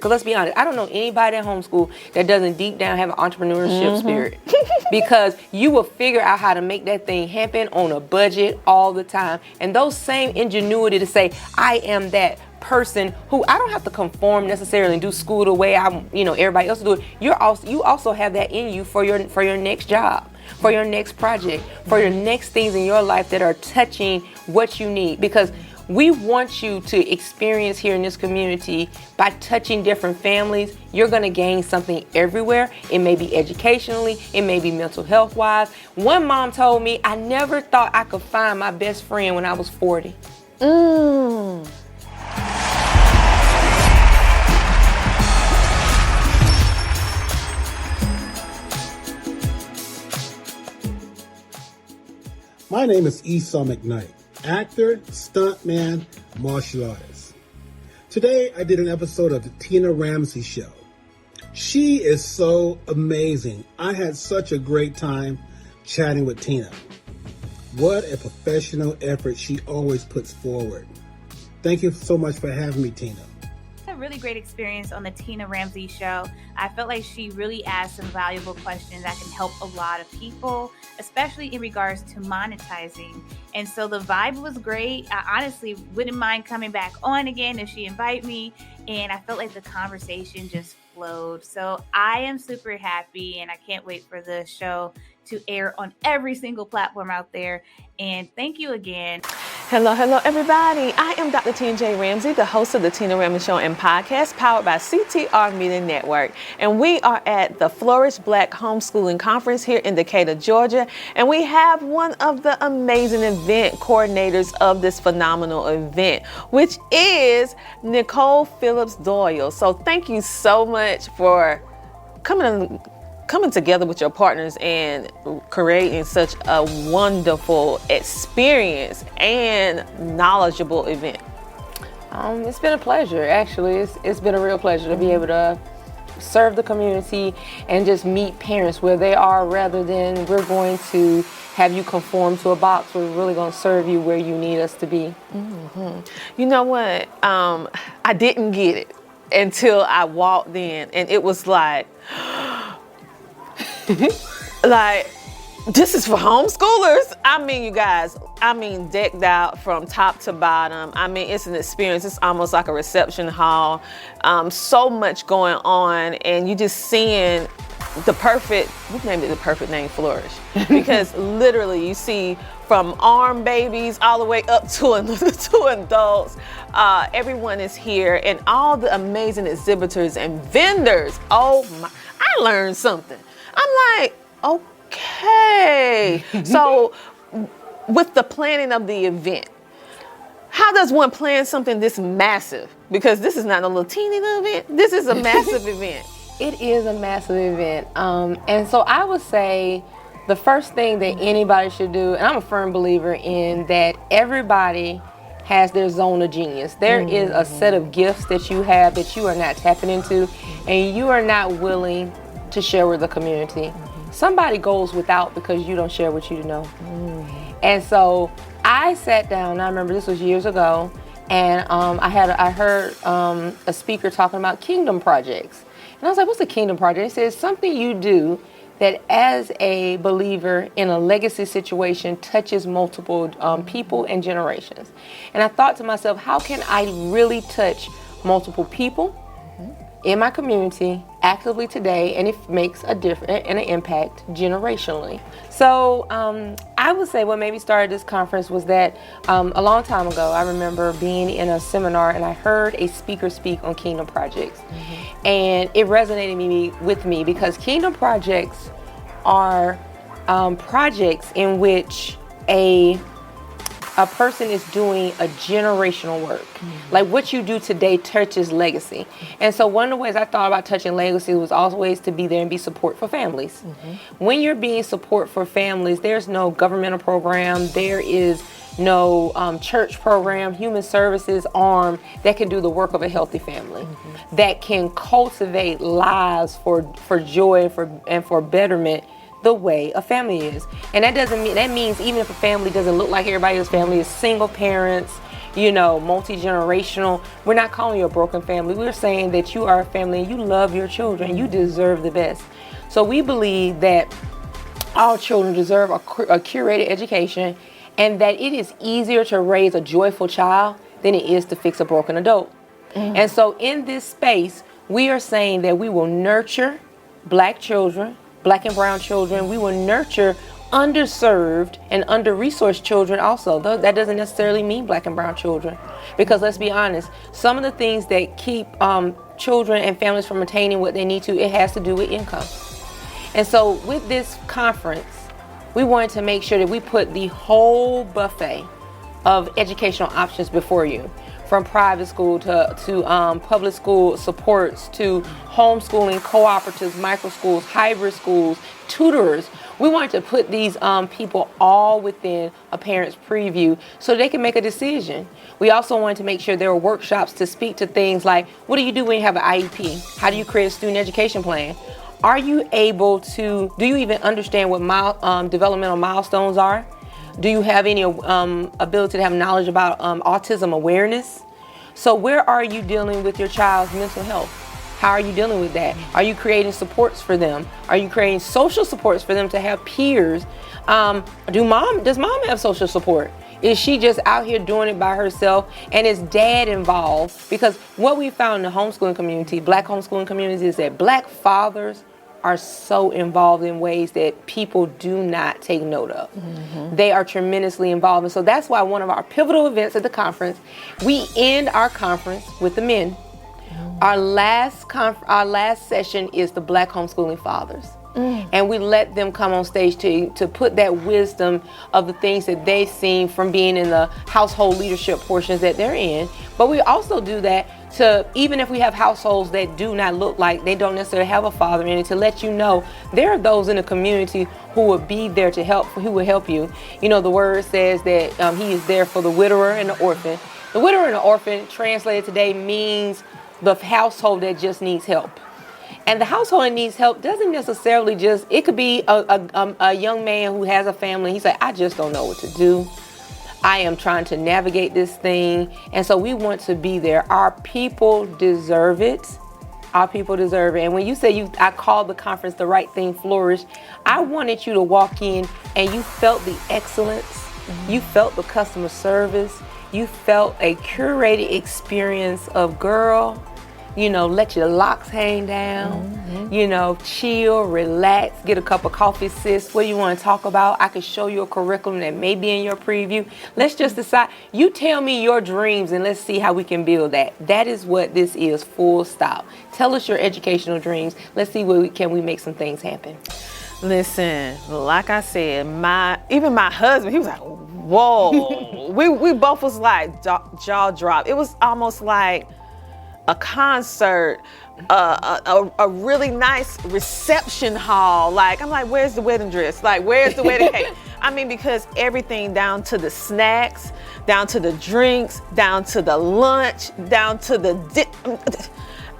Because let's be honest, I don't know anybody at homeschool that doesn't deep down have an entrepreneurship spirit. Because you will figure out how to make that thing happen on a budget all the time. And those same ingenuity to say, I am that person who I don't have to conform necessarily and do school the way everybody else do it. You also have that in you for your next job, for your next project, for your next things in your life that are touching what you need. Because we want you to experience here in this community by touching different families. You're going to gain something everywhere. It may be educationally, it may be mental health wise. One mom told me, I never thought I could find my best friend when I was 40. My name is Esau McKnight, actor, stuntman, martial artist. Today, I did an episode of the Tina Ramsay Show. She is so amazing. I had such a great time chatting with Tina. What a professional effort she always puts forward. Thank you so much for having me, Tina. A really great experience on the Tina Ramsay Show. I felt like she really asked some valuable questions that can help a lot of people, especially in regards to monetizing. And so the vibe was great. I honestly wouldn't mind coming back on again if she invite me. And I felt like the conversation just flowed. So I am super happy and I can't wait for the show to air on every single platform out there. And thank you again. Hello, everybody. I am Dr. Tina Ramsay, the host of the Tina Ramsay Show and podcast powered by CTR Media Network. And we are at the Flourish Black Homeschooling Conference here in Decatur, Georgia. And we have one of the amazing event coordinators of this phenomenal event, which is Nicole Phillips Doyle. So thank you so much for coming together with your partners and creating such a wonderful experience and knowledgeable event. It's been a pleasure, actually. It's been a real pleasure to be able to serve the community and just meet parents where they are, rather than we're going to have you conform to a box. We're really going to serve you where you need us to be. Mm-hmm. You know what? I didn't get it until I walked in, and it was like, like, this is for homeschoolers. I mean, you guys, decked out from top to bottom. I mean, it's an experience. It's almost like a reception hall. So much going on, and you just seeing we named it the perfect name, Flourish, because literally you see from arm babies all the way up to adults. Everyone is here, and all the amazing exhibitors and vendors. Oh my, I learned something. I'm like, okay. So with the planning of the event, how does one plan something this massive? Because this is not a little teeny little event. This is a massive event. It is a massive event. And so I would say the first thing that anybody should do, and I'm a firm believer in that everybody has their zone of genius. There is a set of gifts that you have that you are not tapping into, and you are not willing to share with the community. Somebody goes without because you don't share what you know. And so I sat down, I remember this was years ago, and I heard a speaker talking about kingdom projects. And I was like, what's a kingdom project? It says something you do that as a believer in a legacy situation touches multiple people and generations. And I thought to myself, how can I really touch multiple people in my community actively today, and it makes a difference and an impact generationally? So I would say what maybe started this conference was that a long time ago, I remember being in a seminar and I heard a speaker speak on kingdom projects. And it resonated with me because kingdom projects are projects in which a person is doing a generational work. Like what you do today touches legacy. And so one of the ways I thought about touching legacy was always to be there and be support for families. When you're being support for families, there's no governmental program, there is no church program, human services arm that can do the work of a healthy family, that can cultivate lives for joy and for betterment the way a family is. And that means even if a family doesn't look like everybody else's family, is single parents, multi-generational. We're not calling you a broken family. We're saying that you are a family and you love your children. You deserve the best. So we believe that all children deserve a curated education, and that it is easier to raise a joyful child than it is to fix a broken adult. And so in this space, we are saying that we will nurture black children, black and brown children. We will nurture underserved and under-resourced children also. Though that doesn't necessarily mean black and brown children, because let's be honest, some of the things that keep children and families from attaining what they need to, it has to do with income. And so with this conference, we wanted to make sure that we put the whole buffet of educational options before you, from private school to public school supports, to homeschooling, cooperatives, micro schools, hybrid schools, tutors. We wanted to put these people all within a parent's preview so they can make a decision. We also wanted to make sure there were workshops to speak to things like, what do you do when you have an IEP? How do you create a student education plan? Are you able to, do you even understand what developmental milestones are? Do you have any ability to have knowledge about autism awareness? So where are you dealing with your child's mental health? How are you dealing with that? Are you creating supports for them? Are you creating social supports for them to have peers? Does mom have social support? Is she just out here doing it by herself? And is dad involved? Because what we found in the homeschooling community, black homeschooling community, is that black fathers are so involved in ways that people do not take note of. They are tremendously involved. And so that's why one of our pivotal events at the conference, we end our conference with the men. Our last session is the black homeschooling fathers. And we let them come on stage to put that wisdom of the things that they've seen from being in the household leadership portions that they're in. But we also do that to, even if we have households that do not look like they don't necessarily have a father in it, to let you know there are those in the community who will be there to help, who will help you. The word says that he is there for the widower and the orphan. The widower and the orphan, translated today, means the household that just needs help. And the household that needs help doesn't necessarily just, it could be a young man who has a family. He's like, I just don't know what to do. I am trying to navigate this thing. And so we want to be there. Our people deserve it. Our people deserve it. And when you say I called the conference The Right Thing Flourish, I wanted you to walk in and you felt the excellence. You felt the customer service. You felt a curated experience of, girl, let your locks hang down, chill, relax, get a cup of coffee, sis. What do you want to talk about? I could show you a curriculum that may be in your preview. Let's just decide. You tell me your dreams and let's see how we can build that. That is what this is, full stop. Tell us your educational dreams. Let's see where can we make some things happen. Listen, like I said, even my husband, he was like, whoa. we both was like jaw drop. It was almost like a concert, a really nice reception hall. Like, I'm like, where's the wedding dress? Like, where's the wedding cake? I mean, because everything, down to the snacks, down to the drinks, down to the lunch, down to the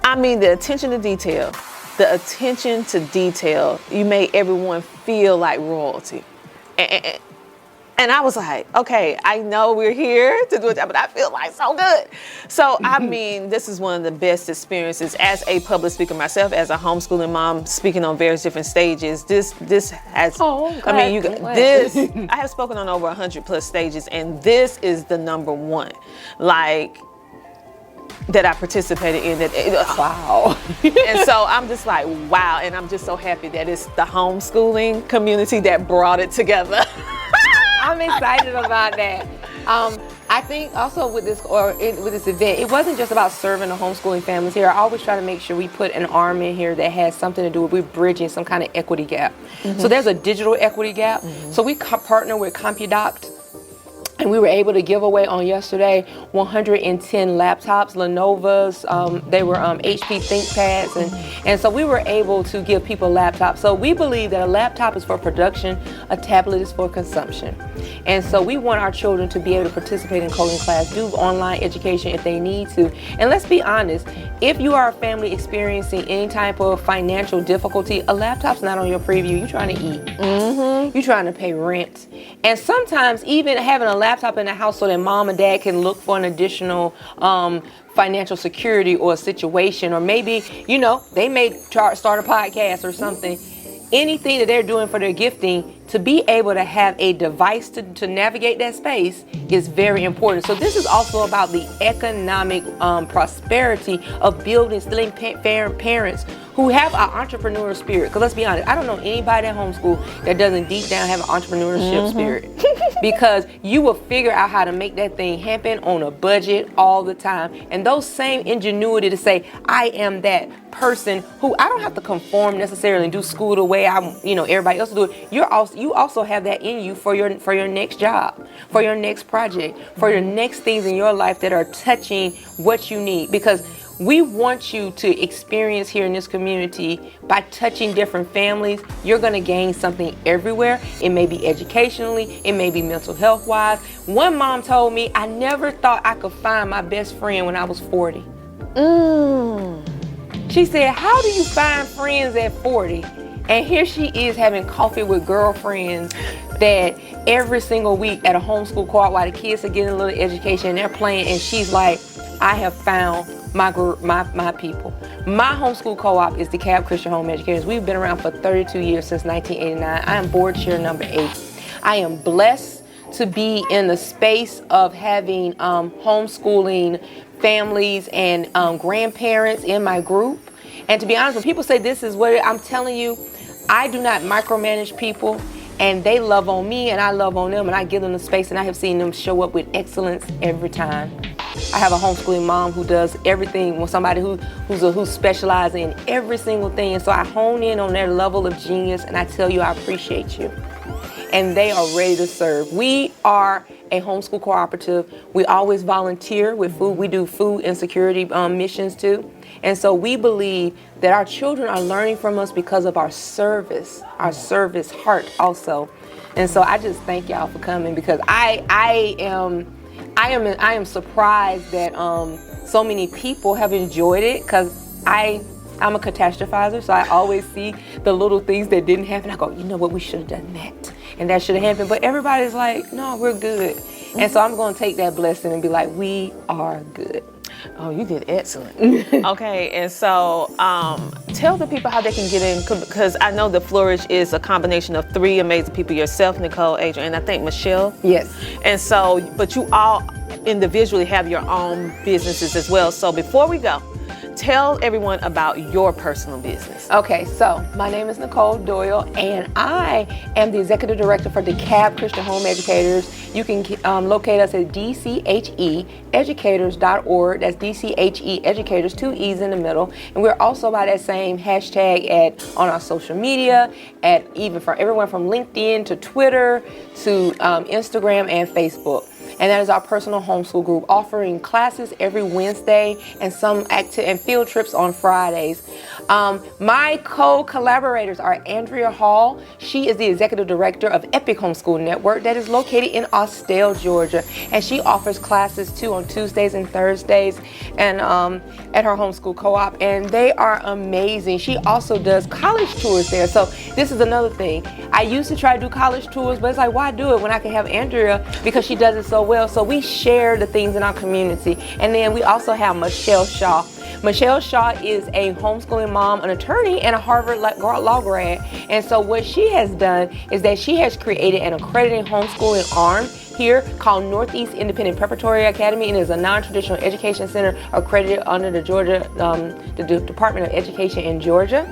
attention to detail. The attention to detail, you made everyone feel like royalty. And I was like, okay, I know we're here to do it, but I feel like so good. So, this is one of the best experiences as a public speaker myself, as a homeschooling mom, speaking on various different stages. This has, I have spoken on over 100 plus stages, and this is the number one, that I participated in. Wow. And so I'm just like, wow. And I'm just so happy that it's the homeschooling community that brought it together. I'm excited about that. I think also with this event, it wasn't just about serving the homeschooling families here. I always try to make sure we put an arm in here that has something to do with bridging some kind of equity gap. So there's a digital equity gap. So we partner with CompuDoc, and we were able to give away on yesterday 110 laptops, Lenovo's, they were HP ThinkPads, and so we were able to give people laptops. So we believe that a laptop is for production, a tablet is for consumption. And so we want our children to be able to participate in coding class, do online education if they need to. And let's be honest, if you are a family experiencing any type of financial difficulty, a laptop's not on your preview. You're trying to eat. You're trying to pay rent. And sometimes even having a laptop in the house so that mom and dad can look for an additional financial security or a situation, or maybe, you know, they may start a podcast or something. Anything that they're doing for their gifting, to be able to have a device to navigate that space is very important. So this is also about the economic prosperity of building, instilling parents who have an entrepreneurial spirit. Because let's be honest, I don't know anybody at homeschool that doesn't deep down have an entrepreneurship spirit. Because you will figure out how to make that thing happen on a budget all the time. And those same ingenuity to say, I am that person who I don't have to conform necessarily and do school the way everybody else do it. You also have that in you for your next job, for your next project, for your next things in your life that are touching what you need. Because we want you to experience here in this community by touching different families. You're going to gain something everywhere. It may be educationally, it may be mental health wise. One mom told me, I never thought I could find my best friend when I was 40. She said, how do you find friends at 40? And here she is having coffee with girlfriends that every single week at a homeschool co-op while the kids are getting a little education and they're playing, and she's like, I have found my people. My homeschool co-op is DeKalb Christian Home Educators. We've been around for 32 years, since 1989. I am board chair number 8. I am blessed to be in the space of having homeschooling families and grandparents in my group. And to be honest, when people say this is what I'm telling you, I do not micromanage people, and they love on me and I love on them, and I give them the space, and I have seen them show up with excellence every time. I have a homeschooling mom who does everything, with somebody who specializes in every single thing, and so I hone in on their level of genius, and I tell you I appreciate you. And they are ready to serve. We are a homeschool cooperative. We always volunteer with food. We do food insecurity missions too. And so we believe that our children are learning from us because of our service heart also. And so I just thank y'all for coming, because I am surprised that so many people have enjoyed it, because I'm a catastrophizer, so I always see the little things that didn't happen. I go, you know what, we should have done that, and that should have happened. But everybody's like, no, we're good. And so I'm going to take that blessing and be like, we are good. Oh, you did excellent. Okay, and so tell the people how they can get in, because I know the Flourish is a combination of 3 amazing people: yourself, Nicole, Adrian, and I think Michelle. Yes. And so, but you all individually have your own businesses as well. So before we go, tell everyone about your personal business. Okay, so my name is Nicole Doyle, and I am the executive director for DeKalb Christian Home Educators. You can locate us at dcheducators.org. That's DCHE Educators, 2 E's in the middle. And we're also by that same hashtag on our social media, at even from everyone from LinkedIn to Twitter to Instagram and Facebook. And that is our personal homeschool group, offering classes every Wednesday and some and field trips on Fridays. My co-collaborators are Andrea Hall. She is the executive director of Epic Homeschool Network that is located in Austell, Georgia. And she offers classes too on Tuesdays and Thursdays and at her homeschool co-op. And they are amazing. She also does college tours there. So this is another thing. I used to try to do college tours, but it's like, why do it when I can have Andrea, because she does it so well. So we share the things in our community. And then we also have Michelle Shaw. Michelle Shaw is a homeschooling mom, an attorney, and a Harvard law grad. And so what she has done is that she has created an accredited homeschooling arm here called Northeast Independent Preparatory Academy, and is a non-traditional education center accredited under the Georgia, the Department of Education in Georgia.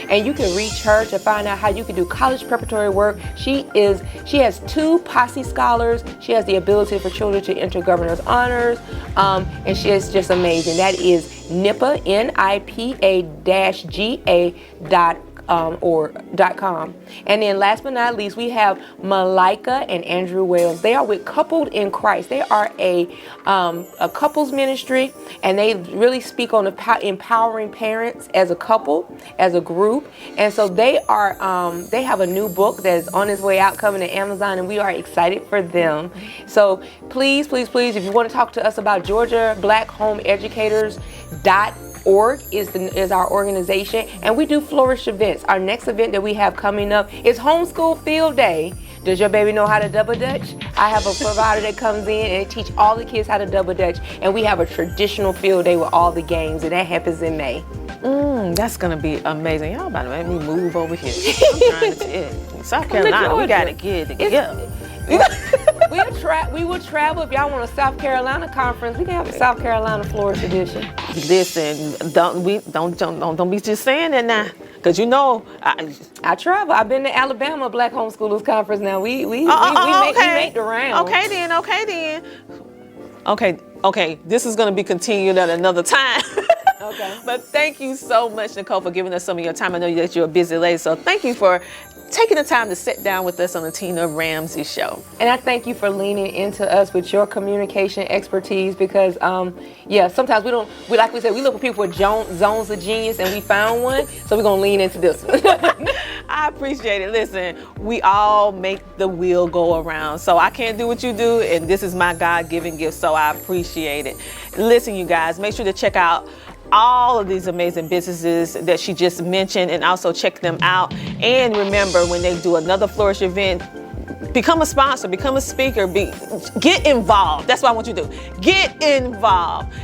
And you can reach her to find out how you can do college preparatory work. She has 2 Posse scholars. She has the ability for children to enter governor's honors, and she is just amazing. That is NIPA, NIPA-GA.com. And then last but not least, we have Malika and Andrew Wells. They are with Coupled in Christ. They are a couples ministry, and they really speak on empowering parents as a couple, as a group. And so they have a new book that is on its way out, coming to Amazon, and we are excited for them. So please, if you want to talk to us about Georgia Black Home Educators, Org is our organization, and we do flourish events. Our next event that we have coming up is Homeschool Field Day. Does your baby know how to double dutch? I have a provider that comes in and teach all the kids how to double dutch, and we have a traditional field day with all the games, and that happens in May. That's gonna be amazing. Y'all about to make me move over here. I'm trying to tell you. South Carolina, we gotta get it together. We will travel. If y'all want a South Carolina conference, we can have a South Carolina Flourish edition. Listen, don't be just saying that now, cause you know I travel. I've been to Alabama Black Homeschoolers Conference. Now we make the round. Okay then. Okay. This is gonna be continued at another time. Okay. But thank you so much, Nicole, for giving us some of your time. I know that you're a busy lady, so thank you for taking the time to sit down with us on the Tina Ramsay Show. And I thank you for leaning into us with your communication expertise, because sometimes we look for people with zones of genius, and we found one, so we're gonna lean into this one. I appreciate it. Listen, we all make the wheel go around, so I can't do what you do, and this is my God-given gift, so I appreciate it. Listen, you guys, make sure to check out all of these amazing businesses that she just mentioned, and also check them out. And remember, when they do another Flourish event, become a sponsor, become a speaker, get involved. That's what I want you to do. Get involved.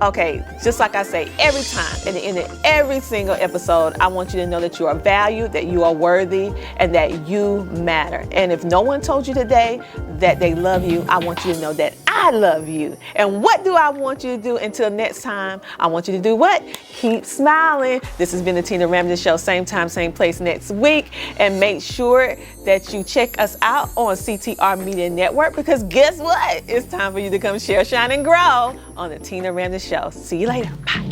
Okay, just like I say every time, at the end of every single episode, I want you to know that you are valued, that you are worthy, and that you matter. And if no one told you today that they love you, I want you to know that I love you. And what do I want you to do until next time? I want you to do what? Keep smiling. This has been the Tina Ramsay Show. Same time, same place next week. And make sure that you check us out on CTR Media Network, because guess what? It's time for you to come share, shine, and grow on the Tina Ramsay Show. See you later. Bye.